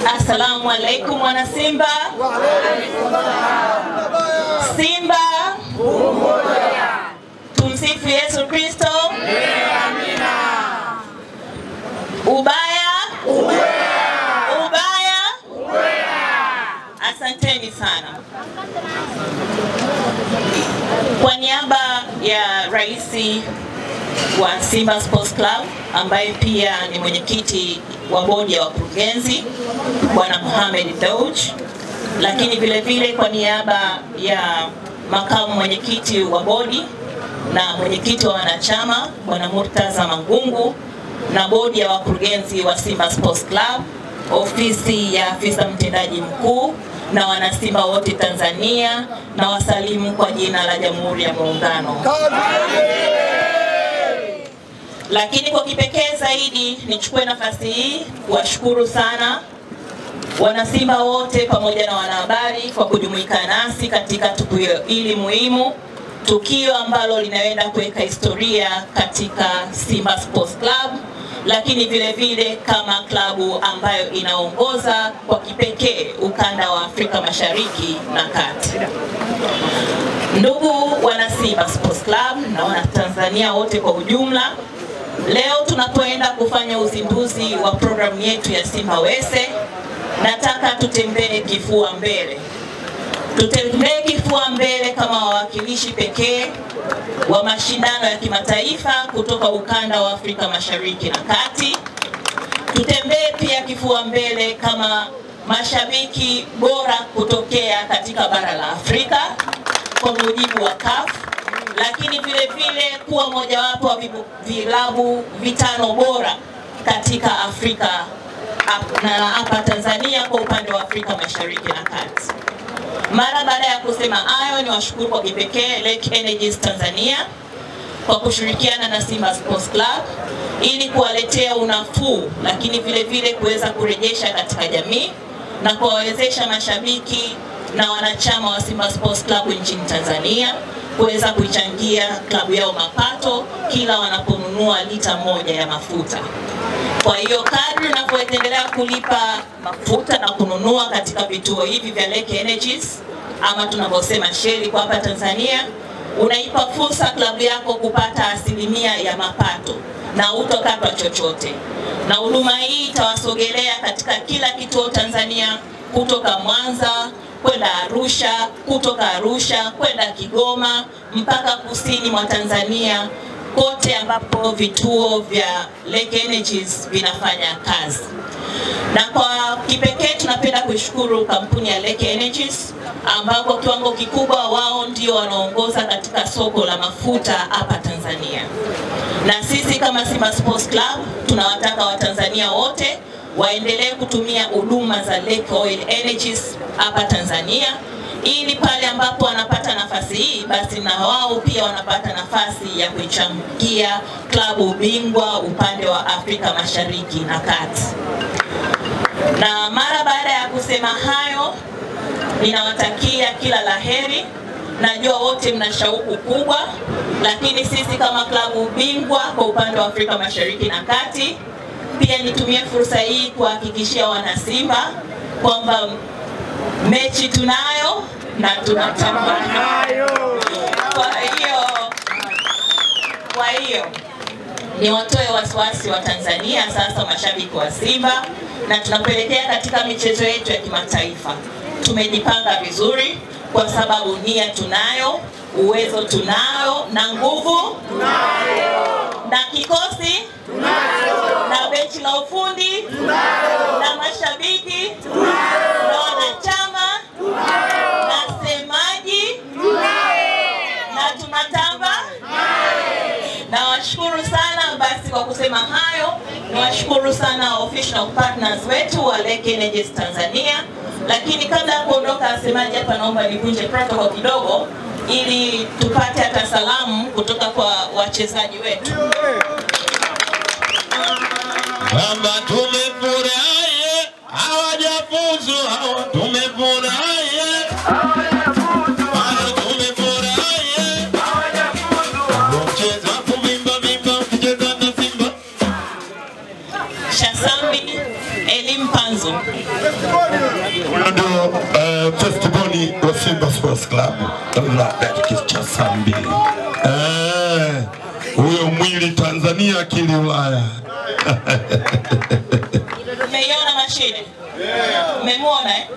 Assalamu alaikum wana Simba. Simba umoja. Tumsifu Yesu Kristo. Amina. Ubaya ubaya. Asanteni sana. Kwa niaba ya raisi wa Simba Sports Club ambaye pia ni mwenyekiti wa bodi ya wakurugenzi Bwana Mohamed Dewji, lakini vile vile kwa niaba ya makamu mwenyekiti wa bodi na mwenyekiti wa wanachama Bwana Murtaza Mangungu na bodi ya wakurugenzi wa Simba Sports Club, ofisi ya afisa mtendaji mkuu na wanasimba wote Tanzania, na wasalimu kwa jina la Jamhuri ya Muungano. Lakini kwa kipekee zaidi nichukue nafasi hii kuwashukuru sana wanasimba wote pamoja na wanahabari kwa kujumuika nasi katika tukio hili muhimu, tukio ambalo linaenda kuweka historia katika Simba Sports Club, lakini vile vile kama klabu ambayo inaongoza kwa kipekee ukanda wa Afrika Mashariki na Kati. Ndugu wana Simba Sports Club na wana Tanzania wote kwa ujumla, leo tunapoenda kufanya uzinduzi wa programu yetu ya Simba Wese, nataka tutembee kifua mbele. Tutembee kifua mbele kama wawakilishi pekee wa mashindano ya kimataifa kutoka ukanda wa Afrika Mashariki na Kati. Tutembee pia kifua mbele kama mashabiki bora kutokea katika bara la Afrika kwa mujibu wa CAF, lakini vile vile kuwa mojawapo wa vilabu vitano bora katika Afrika na hapa Tanzania kwa upande wa Afrika Mashariki na Kati. Mara baada ya kusema hayo, ni washukuru kwa kipekee Lake Energies Tanzania kwa kushirikiana na Simba Sports Club ili kuwaletea unafuu, lakini vile vile kuweza kurejesha katika jamii na kuwawezesha mashabiki na wanachama wa Simba Sports Club nchini Tanzania kuweza kuichangia klabu yao mapato kila wanaponunua lita moja ya mafuta. Kwa hiyo kadri unapoendelea kulipa mafuta na kununua katika vituo hivi vya Lake Energies ama tunavyosema Shell kwa hapa Tanzania, unaipa fursa klabu yako kupata asilimia ya mapato na utokatwa chochote. Na huduma hii itawasogelea katika kila kituo Tanzania, kutoka Mwanza kwenda Arusha, kutoka Arusha kwenda Kigoma mpaka kusini mwa Tanzania, kote ambapo vituo vya Lake Energies vinafanya kazi. Na kwa kipekee tunapenda kushukuru kampuni ya Lake Energies ambao kiwango kikubwa wao ndio wanaongoza katika soko la mafuta hapa Tanzania. Na sisi kama Simba Sports Club tunawataka Watanzania wote waendelee kutumia huduma za Lake Oil Energies hapa Tanzania, ili pale ambapo wanapata nafasi hii basi na wao pia wanapata nafasi ya kuichangia klabu bingwa upande wa Afrika Mashariki na Kati. Na mara baada ya kusema hayo, ninawatakia kila laheri. Najua wote mna shauku kubwa, lakini sisi kama klabu bingwa kwa upande wa Afrika Mashariki na Kati, pia nitumie fursa hii kuhakikishia wana Simba kwamba mechi tunayo na tunatamba nayo. Kwa hiyo ni watoe wasiwasi wa Tanzania sasa mashabiki wa Simba, na tunapoelekea katika michezo yetu ya kimataifa tumejipanga vizuri, kwa sababu nia tunayo, uwezo tunayo, na nguvu tunayo, na kikosi tunayo, na benchi la ufundi tunayo, na mashabiki tunayo, na wanachama tunayo, na semaji tunayo, na tunatamba tunayo. Na washukuru sana. Basi kwa kusema hayo, niwashukuru sana official partners wetu wa Lake Energies Tanzania. Lakini kabla ya kuondoka, semaji hapa naomba nivunje protocol kidogo ili tupate hata salamu kutoka kwa wachezaji wetu. Kwamba tumefurahi, hawajafuzu, tumefurahi, hawajafuzu, tumefurahi, hawajafuzu, mchezo kuvimba vimba, mchezo na Simba. Shasambi Eli Mpanzu. Ndio festivali wa Simba Sports Club na dakika cha saa 2. Huyo mwili Tanzania, akili Ulaya. Umeiona mashine? Umemwona eh?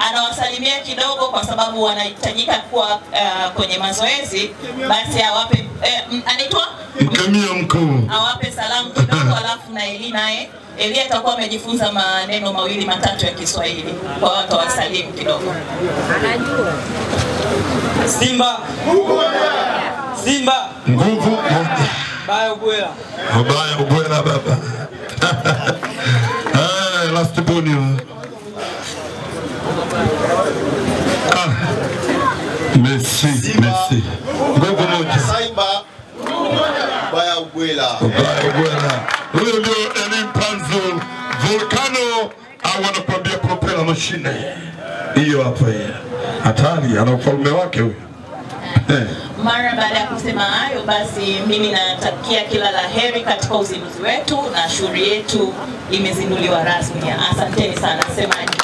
Anawasalimia kidogo kwa sababu wanahitajika kuwa kwenye mazoezi, basi awape anaitwa Mkemia mkuu. Awape salamu kidogo alafu na Eli naye. Eli atakuwa amejifunza maneno mawili matatu ya Kiswahili. Kwa watu wasalimu kidogo. Anajua. Simba. Simba. Nguvu moja. Baya ubwela. Baya ubwela baba. Last boni. Messi. Nguvu moja. Simba. Baya ubwela. Baya ubwela. Huyo ndio Eli Mpanzu Volcano, au wanakuambia propeller machine. Hiyo hapa hiyo. Hatari, ana ufalme wake huyo. Mara baada ya kusema hayo, basi mimi natakia kila la heri katika uzinduzi wetu, na shughuli yetu imezinduliwa rasmi. Asanteni sana. Semaji.